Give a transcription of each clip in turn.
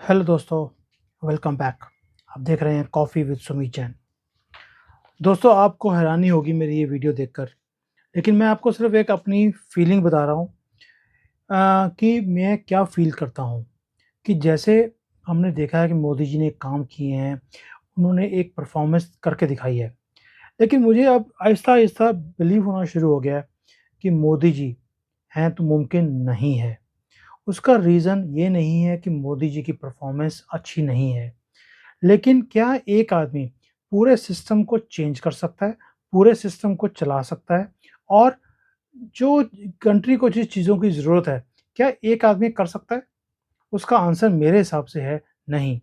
Hello दोस्तों, welcome back. आप देख रहे हैं कॉफ़ी विद सुमित जैन। दोस्तों, आपको हैरानी होगी मेरी ये वीडियो देखकर, लेकिन मैं आपको सिर्फ एक अपनी फीलिंग बता रहा हूँ कि मैं क्या फ़ील करता हूँ। कि जैसे हमने देखा है कि मोदी जी ने काम किए हैं, उन्होंने एक परफ़ॉर्मेंस करके दिखाई है। लेकिन मुझे अब आहिस्ता-आहिस्ता बिलीव होना शुरू हो गया है कि मोदी जी हैं तो मुमकिन नहीं है। उसका रीज़न ये नहीं है कि मोदी जी की परफ़ॉर्मेंस अच्छी नहीं है। लेकिन क्या एक आदमी पूरे सिस्टम को चेंज कर सकता है, पूरे सिस्टम को चला सकता है और जो कंट्री को जिस चीज़ों की ज़रूरत है, क्या एक आदमी कर सकता है? उसका आंसर मेरे हिसाब से है नहीं।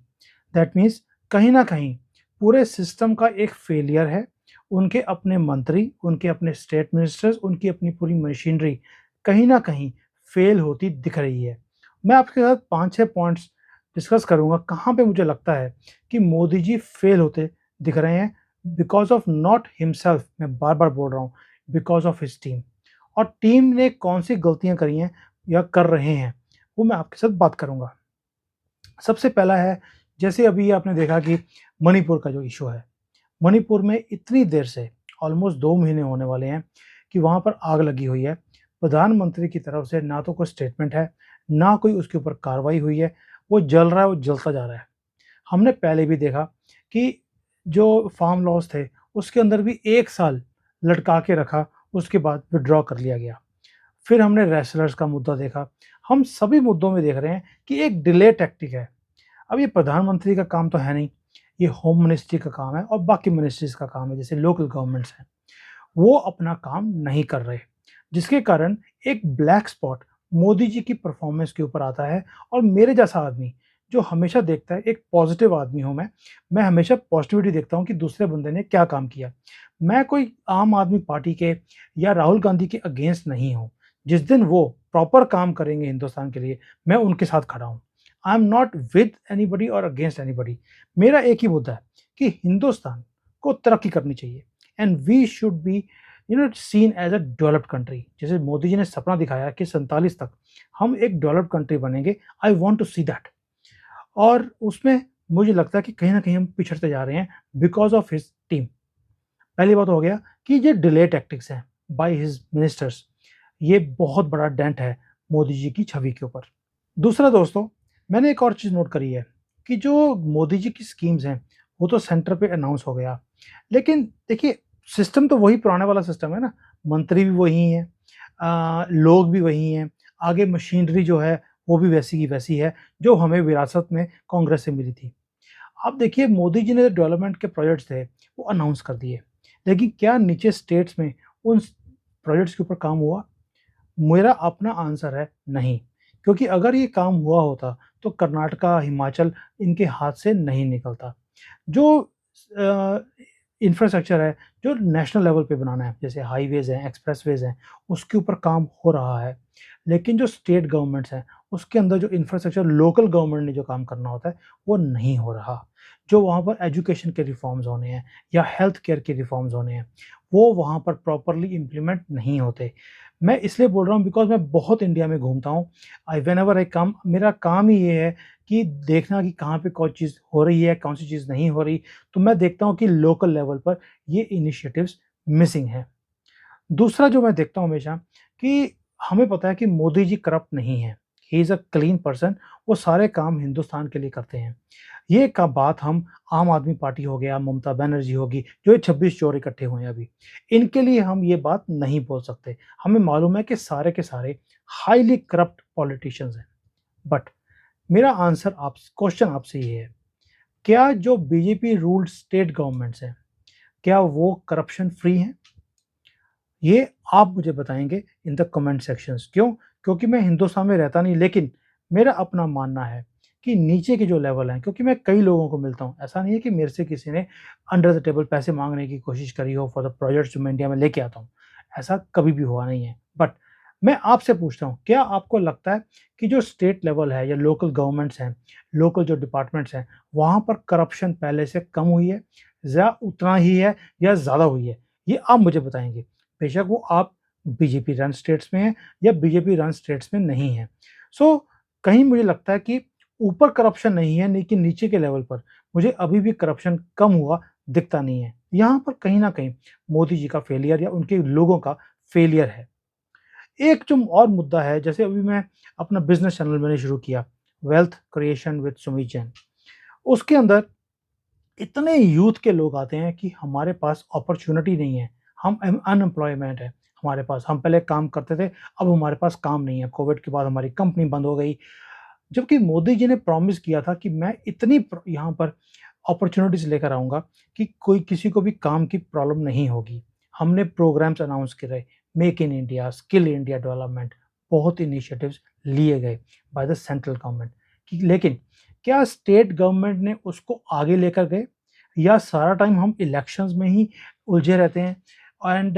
दैट मीन्स कहीं न कहीं पूरे सिस्टम का एक फेलियर है। उनके अपने मंत्री, उनके अपने स्टेट मिनिस्टर्स, उनकी अपनी पूरी मशीनरी कहीं न कहीं फेल होती दिख रही है। मैं आपके साथ 5-6 पॉइंट्स डिस्कस करूँगा, कहाँ पे मुझे लगता है कि मोदी जी फेल होते दिख रहे हैं बिकॉज़ ऑफ नॉट हिमसेल्फ। मैं बार-बार बोल रहा हूँ, बिकॉज़ ऑफ हिज़ टीम। और टीम ने कौन-सी गलतियाँ करी हैं या कर रहे हैं, वो मैं आपके साथ बात करूँगा। सबसे पहला है, जैसे अभी आपने देखा कि मणिपुर का जो इश्यू है, मणिपुर में इतनी देर से ऑलमोस्ट 2 महीने होने वाले हैं कि वहाँ पर आग लगी हुई है। प्रधानमंत्री की तरफ से ना तो कोई स्टेटमेंट है, ना कोई उसके ऊपर कार्रवाई हुई है। वो जल रहा है, वो जलता जा रहा है। हमने पहले भी देखा कि जो फार्म लॉज थे, उसके अंदर भी 1 साल लटका के रखा, उसके बाद विथड्रॉ कर लिया गया। फिर हमने रेसलर्स का मुद्दा देखा। हम सभी मुद्दों में देख रहे हैं कि एक डिले टैक्टिक है। अब ये प्रधानमंत्री का काम तो है नहीं, ये होम मिनिस्ट्री का काम है और बाकी मिनिस्ट्रीज़ का काम है, जैसे लोकल गवर्नमेंट्स हैं। वो अपना काम नहीं कर रहे, जिसके कारण एक ब्लैक स्पॉट मोदी जी की परफॉर्मेंस के ऊपर आता है। और मेरे जैसा आदमी जो हमेशा देखता है, एक पॉजिटिव आदमी हूँ मैं हमेशा पॉजिटिविटी देखता हूँ कि दूसरे बंदे ने क्या काम किया। मैं कोई आम आदमी पार्टी के या राहुल गांधी के अगेंस्ट नहीं हूँ। जिस दिन वो प्रॉपर काम करेंगे हिंदुस्तान के लिए, मैं उनके साथ खड़ा हूँ। I am not with anybody और अगेंस्ट एनीबडी। मेरा एक ही मुद्दा है कि हिंदुस्तान को तरक्की करनी चाहिए and we should be seen as a developed country. जैसे मोदी जी ने सपना दिखाया कि 47 तक हम एक डेवलप्ड कंट्री बनेंगे। I want to see that. और उसमें मुझे लगता है कि कहीं ना कहीं हम पिछड़ते जा रहे हैं बिकॉज ऑफ हिज टीम। पहली बात हो गया कि ये डिले टैक्टिक्स हैं बाय हिज मिनिस्टर्स। ये बहुत बड़ा डेंट है मोदी जी की छवि के ऊपर। दूसरा दोस्तों, मैंने एक और चीज़ नोट करी है कि जो मोदी जी की स्कीम्स हैं, वो तो सेंटर पे अनाउंस हो गया। लेकिन देखिए, सिस्टम तो वही पुराने वाला सिस्टम है ना, मंत्री भी वही हैं, लोग भी वही हैं, आगे मशीनरी जो है, वो भी वैसी की वैसी है, जो हमें विरासत में कांग्रेस से मिली थी। अब देखिए, मोदी जी ने जो डेवलपमेंट के प्रोजेक्ट्स थे, वो अनाउंस कर दिए, लेकिन क्या नीचे स्टेट्स में उन प्रोजेक्ट्स के ऊपर काम हुआ? मेरा अपना आंसर है नहीं, क्योंकि अगर ये काम हुआ होता तो कर्नाटका, हिमाचल इनके हाथ से नहीं निकलता। जो अ, इंफ्रास्ट्रक्चर है, जो नेशनल लेवल पे बनाना है, जैसे हाईवेज़ हैं, एक्सप्रेसवेज़ हैं, उसके ऊपर काम हो रहा है। लेकिन जो स्टेट गवर्नमेंट्स हैं, उसके अंदर जो इंफ्रास्ट्रक्चर लोकल गवर्नमेंट ने जो काम करना होता है, वो नहीं हो रहा। जो वहाँ पर एजुकेशन के रिफॉर्म्स होने हैं या हेल्थ केयर के रिफॉर्म्स होने हैं, वो वहाँ पर प्रॉपरली इम्प्लीमेंट नहीं होते। मैं इसलिए बोल रहा हूँ बिकॉज़ मैं बहुत इंडिया में घूमता हूँ। आई व्हेनेवर आई कम, मेरा काम ही ये है कि देखना कि कहाँ पे कौन चीज़ हो रही है, कौन-सी चीज़ नहीं हो रही। तो मैं देखता हूँ कि लोकल लेवल पर ये इनिशिएटिव्स मिसिंग हैं। दूसरा जो मैं देखता हूँ हमेशा कि हमें पता है कि मोदी जी करप्ट नहीं हैं। He is a clean person. वो सारे काम हिंदुस्तान के लिए करते हैं। ये का बात हम आम आदमी पार्टी हो गया, ममता बनर्जी होगी, जो ये 26 चोर इकट्ठे हुए हैं अभी, इनके लिए हम ये बात नहीं बोल सकते। हमें मालूम है कि सारे के सारे हाइली करप्ट पॉलिटिशियंस हैं। बट मेरा आंसर आप क्वेश्चन आपसे ये है, क्या जो बीजेपी रूल्ड स्टेट गवर्नमेंट्स हैं, क्या वो करप्शन फ्री हैं? ये आप मुझे बताएँगे इन द कमेंट सेक्शंस। क्यों? क्योंकि मैं हिंदुस्तान में रहता नहीं, लेकिन मेरा अपना मानना है कि नीचे के जो लेवल हैं, क्योंकि मैं कई लोगों को मिलता हूँ। ऐसा नहीं है कि मेरे से किसी ने अंडर द टेबल पैसे माँगने की कोशिश करी हो फॉर द प्रोजेक्ट्स जो मैं इंडिया में लेके आता हूँ। ऐसा कभी भी हुआ नहीं है। बट मैं आपसे पूछता हूँ, क्या आपको लगता है कि जो स्टेट लेवल है या लोकल गवर्नमेंट्स हैं, लोकल जो डिपार्टमेंट्स हैं, वहाँ पर करप्शन पहले से कम हुई है, या उतना ही है या ज़्यादा हुई है? ये आप मुझे बताएँगे। बेशक वो आप बीजेपी रन स्टेट्स में हैं या बीजेपी रन स्टेट्स में नहीं हैं। सो कहीं मुझे लगता है कि ऊपर करप्शन नहीं है, लेकिन नीचे के लेवल पर मुझे अभी भी करप्शन कम हुआ दिखता नहीं है। यहाँ पर कहीं न कहीं मोदी जी का फेलियर या उनके लोगों का फेलियर है। एक जो और मुद्दा है, जैसे अभी मैं अपना बिज़नेस चैनल मैंने शुरू किया, wealth creation with Sumit Jain. उसके अंदर इतने यूथ के लोग आते हैं कि हमारे पास अपॉर्च्युनिटी नहीं है, हम अनएम्प्लॉयमेंट है हमारे पास। हम पहले काम करते थे, अब हमारे पास काम नहीं है। कोविड के बाद हमारी कंपनी बंद हो गई। जबकि मोदी जी ने प्रॉमिस किया था कि मैं इतनी यहाँ पर अपॉर्चुनिटीज़ लेकर आऊँगा कि कोई किसी को भी काम की प्रॉब्लम नहीं होगी। हमने प्रोग्राम्स अनाउंस करे, make in India, skill India development, बहुत इनिशिएटिव्स लिए गए बाय द सेंट्रल गवर्नमेंट। कि लेकिन क्या स्टेट गवर्नमेंट ने उसको आगे लेकर गए, या सारा टाइम हम इलेक्शंस में ही उलझे रहते हैं एंड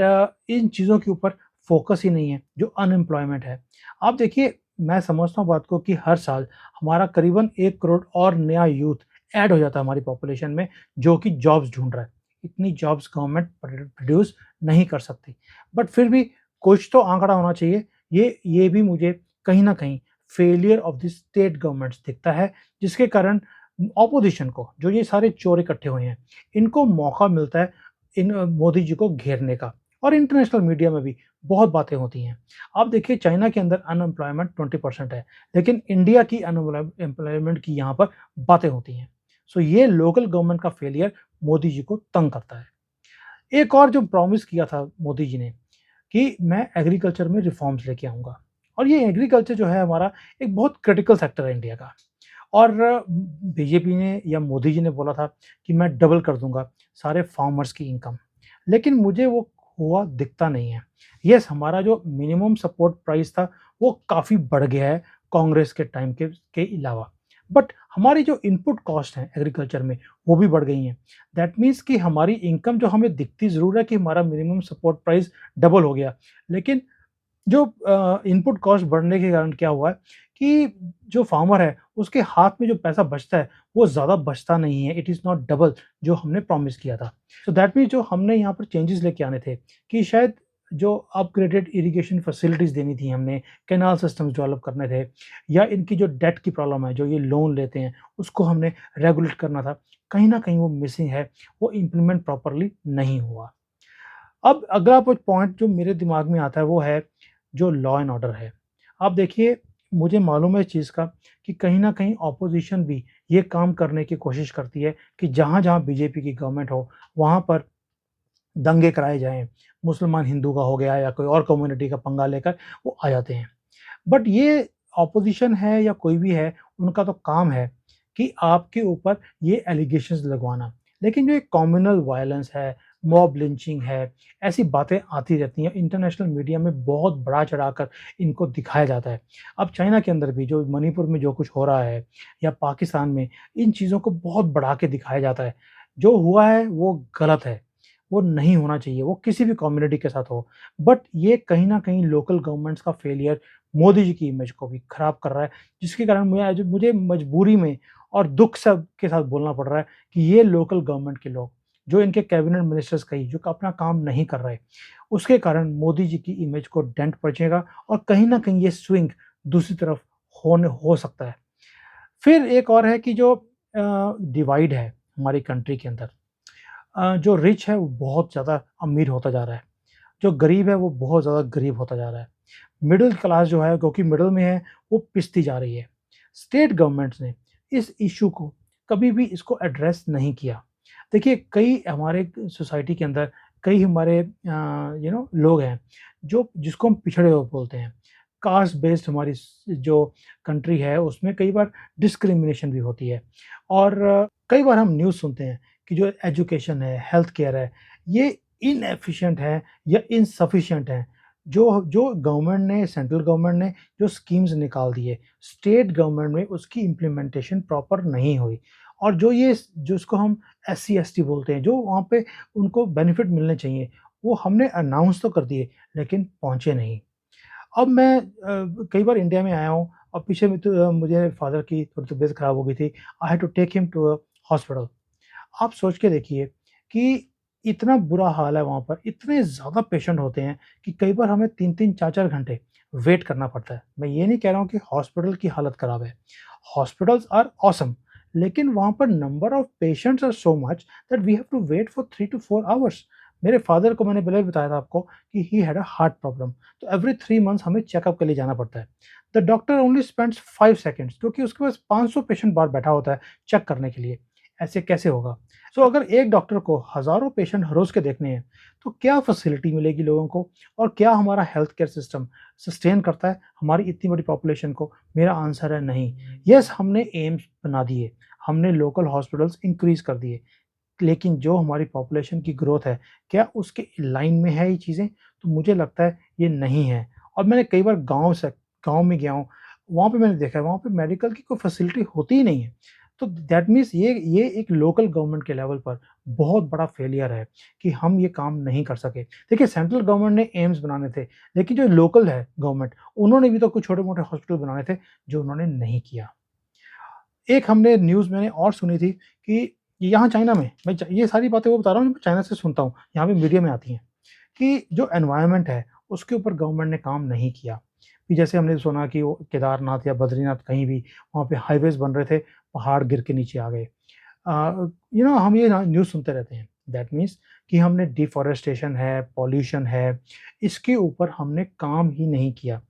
इन चीज़ों के ऊपर फोकस ही नहीं है, जो अनएम्प्लॉयमेंट है। आप देखिए, मैं समझता हूँ बात को कि हर साल हमारा करीबन 1 करोड़ और नया यूथ ऐड हो जाता है हमारी पॉपुलेशन में, जो कि जॉब्स ढूँढ रहा है। इतनी जॉब्स गवर्नमेंट प्रोड्यूस नहीं कर सकती। बट फिर भी कुछ तो आंकड़ा होना चाहिए। ये भी मुझे कहीं न कहीं failure of the state governments दिखता है, जिसके कारण ऑपोज़िशन को, जो ये सारे चोर इकट्ठे हुए हैं, इनको मौका मिलता है मोदी जी को घेरने का। और इंटरनेशनल मीडिया में भी बहुत बातें होती हैं। आप देखिए, चाइना के अंदर अनएम्प्लॉयमेंट 20% है, लेकिन इंडिया की एम्प्लॉयमेंट की यहाँ पर बातें होती हैं। सो ये लोकल गवर्नमेंट का फेलियर मोदी जी को तंग करता है। एक और जो प्रॉमिस किया था मोदी जी ने कि मैं एग्रीकल्चर में रिफॉर्म्स लेके आऊँगा, और ये एग्रीकल्चर जो है हमारा एक बहुत क्रिटिकल सेक्टर है इंडिया का। और बीजेपी ने या मोदी जी ने बोला था कि मैं डबल कर दूँगा सारे फार्मर्स की इनकम, लेकिन मुझे वो हुआ दिखता नहीं है। येस, हमारा जो मिनिमम सपोर्ट प्राइस था, वो काफ़ी बढ़ गया है कांग्रेस के टाइम के अलावा। बट हमारी जो इनपुट कॉस्ट है एग्रीकल्चर में, वो भी बढ़ गई हैं। दैट मीन्स कि हमारी इनकम जो हमें दिखती ज़रूर है कि हमारा मिनिमम सपोर्ट प्राइस डबल हो गया, लेकिन जो इनपुट कॉस्ट बढ़ने के कारण क्या हुआ है कि जो फार्मर है, उसके हाथ में जो पैसा बचता है, वो ज़्यादा बचता नहीं है। इट इज़ नॉट डबल जो हमने प्रॉमिस किया था। सो दैट मीन्स जो हमने यहाँ पर चेंजेस लेके आने थे कि शायद जो अपग्रेडेड इरिगेशन फैसिलिटीज़ देनी थी हमने, कैनाल सिस्टम्स डेवलप करने थे, या इनकी जो डेट की प्रॉब्लम है, जो ये लोन लेते हैं, उसको हमने रेगुलेट करना था। कहीं न कहीं वो मिसिंग है, वो इम्प्लीमेंट प्रॉपरली नहीं हुआ। अब अगला कुछ पॉइंट जो मेरे दिमाग में आता है, वो है जो लॉ एंड ऑर्डर है। आप देखिए, मुझे मालूम है इस चीज़ का कि कहीं न कहीं ऑपोज़िशन भी ये काम करने की कोशिश करती है कि जहाँ-जहाँ बीजेपी की गवर्नमेंट हो, वहाँ पर दंगे कराए जाएँ। मुसलमान हिंदू का हो गया या कोई और कम्युनिटी का पंगा लेकर वो आ जाते हैं। बट ये ऑपोज़िशन है या कोई भी है, उनका तो काम है कि आपके ऊपर ये एलिगेशंस लगवाना। लेकिन जो एक कम्युनल वायलेंस है, मॉब लिंचिंग है, ऐसी बातें आती रहती हैं। इंटरनेशनल मीडिया में बहुत बढ़ा-चढ़ाकर इनको दिखाया जाता है। अब चाइना के अंदर भी जो मणिपुर में जो कुछ हो रहा है, या पाकिस्तान में, इन चीज़ों को बहुत बढ़ा के दिखाया जाता है। जो हुआ है वो गलत है, वो नहीं होना चाहिए, वो किसी भी कम्युनिटी के साथ हो। बट ये कहीं न कहीं लोकल गवर्नमेंट्स का फेलियर मोदी जी की इमेज को भी खराब कर रहा है, जिसके कारण मुझे मजबूरी में और दुःख सब के साथ बोलना पड़ रहा है कि ये लोकल गवर्नमेंट के लोग, जो इनके कैबिनेट मिनिस्टर्स कहीं जो अपना काम नहीं कर रहे, उसके कारण मोदी जी की इमेज को डेंट पहुँचेगा, और कहीं न कहीं ये स्विंग दूसरी तरफ होने हो सकता है। फिर एक और है कि जो डिवाइड है हमारी कंट्री के अंदर, जो रिच है वो बहुत ज़्यादा अमीर होता जा रहा है, जो गरीब है वो बहुत ज़्यादा गरीब होता जा रहा है। मिडल क्लास जो है, क्योंकि मिडल में है, वो पिसती जा रही है। स्टेट गवर्नमेंट्स ने इस इश्यू को कभी भी इसको एड्रेस नहीं किया। देखिए, कई हमारे सोसाइटी के अंदर कई हमारे लोग हैं, जो जिसको हम पिछड़े हुए बोलते हैं। कास्ट बेस्ड हमारी जो कंट्री है, उसमें कई बार डिस्क्रिमिनेशन भी होती है, और कई बार हम न्यूज़ सुनते हैं कि जो एजुकेशन है, हेल्थ केयर है, ये इनएफिशिएंट है या इनसफिशिएंट है। जो जो गवर्नमेंट ने, सेंट्रल गवर्नमेंट ने जो स्कीम्स निकाल दी है, स्टेट गवर्नमेंट में उसकी इम्प्लीमेंटेशन प्रॉपर नहीं हुई, और जो ये जिसको हम एससी एसटी बोलते हैं, जो वहाँ पे उनको बेनिफिट मिलने चाहिए, वो हमने अनाउंस तो कर दिए, लेकिन पहुँचे नहीं। अब मैं कई बार इंडिया में आया हूँ, और पीछे में तो मुझे फादर की थोड़ी तबीयत खराब हो गई थी। I had to take him to hospital. आप सोच के देखिए कि इतना बुरा हाल है वहाँ पर, इतने ज़्यादा पेशेंट होते हैं कि कई बार हमें 3-3 4-4 घंटे वेट करना पड़ता है। मैं ये नहीं कह रहा हूँ कि हॉस्पिटल की हालत ख़राब है। हॉस्पिटल्स आर ऑसम, लेकिन वहाँ पर number of patients are so much that we have to wait for 3 to 4 hours. मेरे फादर को मैंने पहले भी बताया था आपको कि he had a heart problem, तो एवरी 3 मंथ्स हमें चेकअप के लिए जाना पड़ता है। The doctor only spends 5 seconds, क्योंकि उसके पास 500 पेशेंट बाहर बैठा होता है चेक करने के लिए। ऐसे कैसे होगा? सो अगर एक डॉक्टर को हज़ारों पेशेंट हर रोज़ के देखने हैं, तो क्या फैसिलिटी मिलेगी लोगों को और क्या हमारा हेल्थ केयर सिस्टम सस्टेन करता है हमारी इतनी बड़ी पॉपुलेशन को? मेरा आंसर है नहीं। येस, हमने एम्स बना दिए, हमने लोकल हॉस्पिटल्स इंक्रीज़ कर दिए, लेकिन जो हमारी पॉपुलेशन की ग्रोथ है, क्या उसके लाइन में है ये चीज़ें? तो मुझे लगता है ये नहीं है। और मैंने कई बार गाँव में गया हूँ, वहाँ पे मैंने देखा है, वहाँ पे मेडिकल की कोई फैसिलिटी होती ही नहीं है। तो दैट मीन्स ये एक लोकल गवर्नमेंट के लेवल पर बहुत बड़ा फेलियर है कि हम ये काम नहीं कर सके। देखिए, सेंट्रल गवर्नमेंट ने एम्स बनाने थे, लेकिन जो लोकल है गवर्नमेंट, उन्होंने भी तो कुछ छोटे-मोटे हॉस्पिटल बनाने थे, जो उन्होंने नहीं किया। एक हमने न्यूज़ मैंने और सुनी थी कि यहाँ चाइना में, मैं च ये सारी बातें वो बता रहा हूँ जो मैं चाइना से सुनता हूँ, यहाँ पे मीडिया में आती हैं, कि जो एनवायरनमेंट है, उसके ऊपर गवर्नमेंट ने काम नहीं किया। कि जैसे हमने सुना कि वो केदारनाथ या बद्रीनाथ कहीं भी वहाँ पे हाइवेज़ बन रहे थे, पहाड़ गिर के नीचे आ गए। हम ये ना न्यूज़ सुनते रहते हैं। दैट मीन्स कि हमने डिफ़ॉरेस्टेशन है, पॉल्यूशन है, इसके ऊपर हमने काम ही नहीं किया।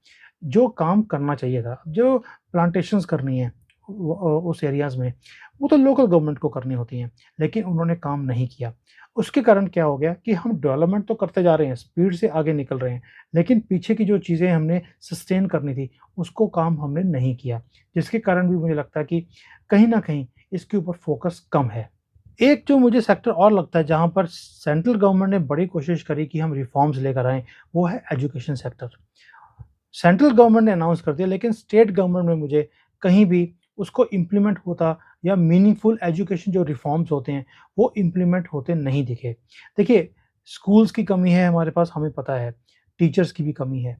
जो काम करना चाहिए था, जो प्लांटेशंस करनी है उस एरियाज़ में, वो तो लोकल गवर्नमेंट को करनी होती हैं, लेकिन उन्होंने काम नहीं किया। उसके कारण क्या हो गया कि हम डेवलपमेंट तो करते जा रहे हैं, स्पीड से आगे निकल रहे हैं, लेकिन पीछे की जो चीज़ें हमने सस्टेन करनी थी, उसको काम हमने नहीं किया। जिसके कारण भी मुझे लगता है कि कहीं न कहीं इसके ऊपर फ़ोकस कम है। एक जो मुझे सेक्टर और लगता है जहाँ पर सेंट्रल गवर्नमेंट ने बड़ी कोशिश करी कि हम रिफ़ॉर्म्स लेकर आएँ, वो है एजुकेशन सेक्टर। सेंट्रल गवर्नमेंट ने अनाउंस कर दिया, लेकिन स्टेट गवर्नमेंट में मुझे कहीं भी उसको इम्प्लीमेंट होता या मीनिंगफुल एजुकेशन जो रिफ़ॉर्म्स होते हैं, वो इम्प्लीमेंट होते नहीं दिखे। देखिए, स्कूल्स की कमी है हमारे पास, हमें पता है, टीचर्स की भी कमी है,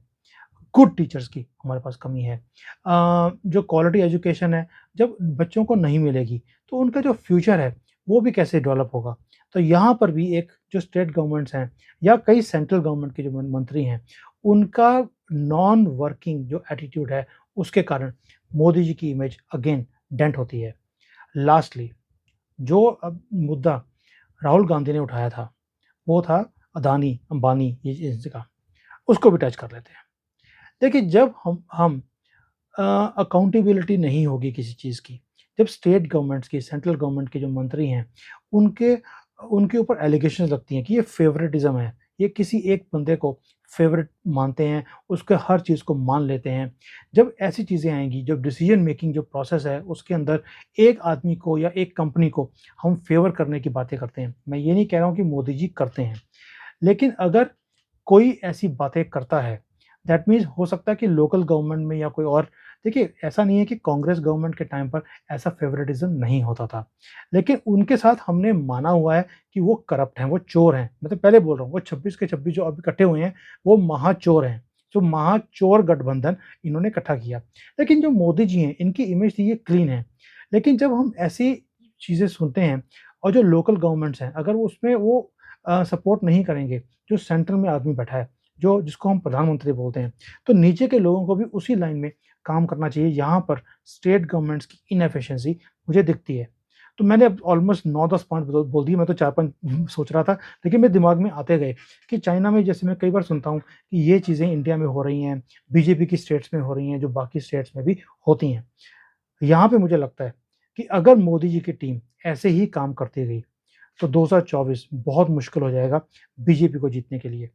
गुड टीचर्स की हमारे पास कमी है। जो क्वालिटी एजुकेशन है, जब बच्चों को नहीं मिलेगी, तो उनका जो फ्यूचर है, वो भी कैसे डेवलप होगा? तो यहाँ पर भी एक जो स्टेट गवर्नमेंट्स हैं या कई सेंट्रल गवर्नमेंट के जो मंत्री हैं, उनका नॉन वर्किंग जो एटीट्यूड है, उसके कारण मोदी जी की इमेज अगेन डेंट होती है। लास्टली, जो अब मुद्दा राहुल गांधी ने उठाया था, वो था अदानी, अंबानी ये इसका, उसको भी टच कर लेते हैं। देखिए, जब हम अकाउंटेबिलिटी नहीं होगी किसी चीज़ की, जब स्टेट गवर्नमेंट्स की, सेंट्रल गवर्नमेंट के जो मंत्री हैं, उनके उनके ऊपर एलिगेशंस लगती हैं कि ये फ़ेवरेटिज़्म है, ये किसी एक बंदे को फ़ेवरेट मानते हैं, उसके हर चीज़ को मान लेते हैं। जब ऐसी चीज़ें आएँगी, जब डिसीज़न मेकिंग जो प्रोसेस है, उसके अंदर एक आदमी को या एक कंपनी को हम फ़ेवर करने की बातें करते हैं। मैं ये नहीं कह रहा हूँ कि मोदी जी करते हैं, लेकिन अगर कोई ऐसी बातें करता है, दैट मीन्स हो सकता है कि लोकल गवर्नमेंट में या कोई और, देखिए, ऐसा नहीं है कि कांग्रेस गवर्नमेंट के टाइम पर ऐसा फ़ेवरेटिज़्म नहीं होता था। लेकिन उनके साथ हमने माना हुआ है कि वो करप्ट हैं, वो चोर हैं। मैं तो पहले बोल रहा हूँ, वो 26 के 26 जो अभी इकट्ठे हुए हैं, वो महाचोर हैं। जो महाचोर गठबंधन इन्होंने इकट्ठा किया। लेकिन जो मोदी जी हैं, इनकी इमेज थी ये क्लीन है। लेकिन जब हम ऐसी चीज़ें सुनते हैं और जो लोकल गवर्नमेंट्स हैं, अगर वो उसमें वो सपोर्ट नहीं करेंगे, जो सेंटर में आदमी बैठा है, जो जिसको हम प्रधानमंत्री बोलते हैं, तो नीचे के लोगों को भी उसी लाइन में काम करना चाहिए। यहाँ पर स्टेट गवर्नमेंट्स की इनएफिशिएंसी मुझे दिखती है। तो मैंने अब ऑलमोस्ट 9-10 पॉइंट बोल दिए, मैं तो 4-5 सोच रहा था, लेकिन मेरे दिमाग में आते गए कि चाइना में, जैसे मैं कई बार सुनता हूँ कि ये चीज़ें इंडिया में हो रही हैं, बीजेपी की स्टेट्स में हो रही हैं, जो बाकी स्टेट्स में भी होती हैं। यहाँ पे मुझे लगता है कि अगर मोदी जी की टीम ऐसे ही काम करती रही, तो 2024 बहुत मुश्किल हो जाएगा बीजेपी को जीतने के लिए।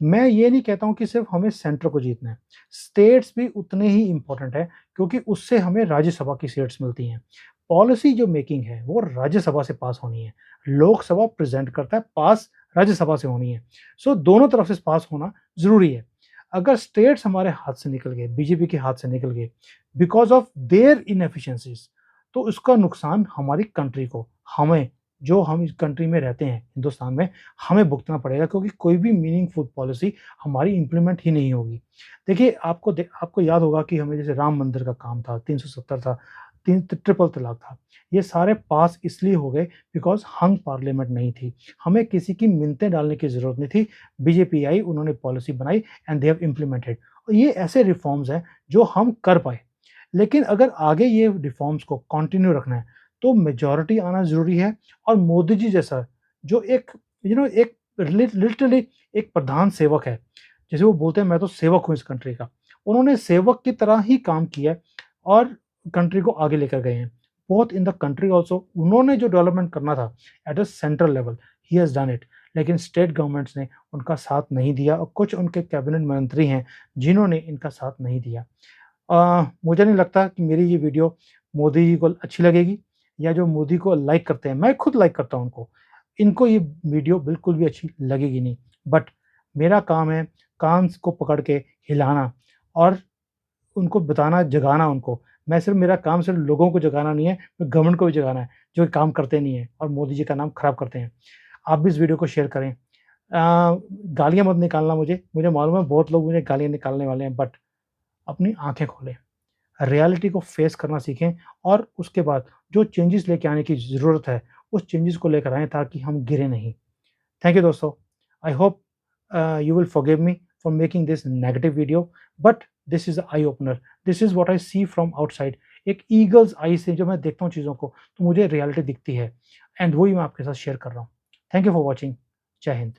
मैं ये नहीं कहता हूँ कि सिर्फ़ हमें सेंटर को जीतना है, स्टेट्स भी उतने ही इम्पोर्टेंट हैं, क्योंकि उससे हमें राज्यसभा की सीट्स मिलती हैं। पॉलिसी जो मेकिंग है, वो राज्यसभा से पास होनी है। लोकसभा प्रेज़ेंट करता है, पास राज्यसभा से होनी है। सो दोनों तरफ से पास होना ज़रूरी है। अगर स्टेट्स हमारे हाथ से निकल गए, बीजेपी के हाथ से निकल गए, बिकॉज़ ऑफ देयर इनएफिशिएंसीज़, तो इसका नुकसान हमारी कंट्री को, हमें, जो हम इस कंट्री में रहते हैं, हिंदुस्तान में, हमें भुगतना पड़ेगा, क्योंकि कोई भी मीनिंगफुल पॉलिसी हमारी इम्प्लीमेंट ही नहीं होगी। देखिए, आपको याद होगा कि हमें जैसे राम मंदिर का काम था, 370 था, ट्रिपल तलाक था। ये सारे पास इसलिए हो गए बिकॉज़ हंग पार्लियामेंट नहीं थी। हमें किसी की मिन्नतें डालने की ज़रूरत नहीं थी। बीजेपी आई, उन्होंने पॉलिसी बनाई एंड दे हैव इम्प्लीमेंटेड। और ये ऐसे रिफॉर्म्स हैं जो हम कर पाए। लेकिन अगर आगे ये रिफॉर्म्स को कंटिन्यू रखना है, तो मेजॉरिटी आना ज़रूरी है और मोदी जी जैसा जो एक एक लिटरली एक प्रधान सेवक है। जैसे वो बोलते हैं मैं तो सेवक हूँ इस कंट्री का। उन्होंने सेवक की तरह ही काम किया है और कंट्री को आगे लेकर गए हैं। Both in the country also उन्होंने जो डेवलपमेंट करना था at a central level he has done it. लेकिन स्टेट गवर्नमेंट्स ने उनका साथ नहीं दिया और कुछ उनके कैबिनेट मंत्री हैं जिन्होंने इनका साथ नहीं दिया। मुझे नहीं लगता कि मेरी ये वीडियो मोदी जी को अच्छी लगेगी या जो मोदी को लाइक करते हैं, मैं खुद लाइक करता हूँ उनको, इनको ये वीडियो बिल्कुल भी अच्छी लगेगी नहीं। बट मेरा काम है कान को पकड़ के हिलाना और उनको बताना, जगाना उनको। मैं सिर्फ़ मेरा काम सिर्फ़ लोगों को जगाना नहीं है, गवर्नमेंट को भी जगाना है, जो काम करते नहीं हैं और मोदी जी का नाम खराब करते हैं। आप भी इस वीडियो को शेयर करें। गालियाँ मत निकालना मुझे मालूम है बहुत लोग मुझे गालियाँ निकालने वाले हैं बट अपनी आँखें खोलें, रियलिटी को फेस करना सीखें और उसके बाद जो चेंजेस लेके आने की ज़रूरत है, उस चेंजेस को लेकर आएँ ताकि हम गिरे नहीं। थैंक यू दोस्तों। I hope you will forgive me for making this negative video, but this is eye opener. This is what I see from outside. एक ईगल्स आई से जब मैं देखता हूँ चीज़ों को तो मुझे रियलिटी दिखती है एंड वही मैं आपके साथ शेयर कर रहा हूँ। Thank you for watching. जय हिंद।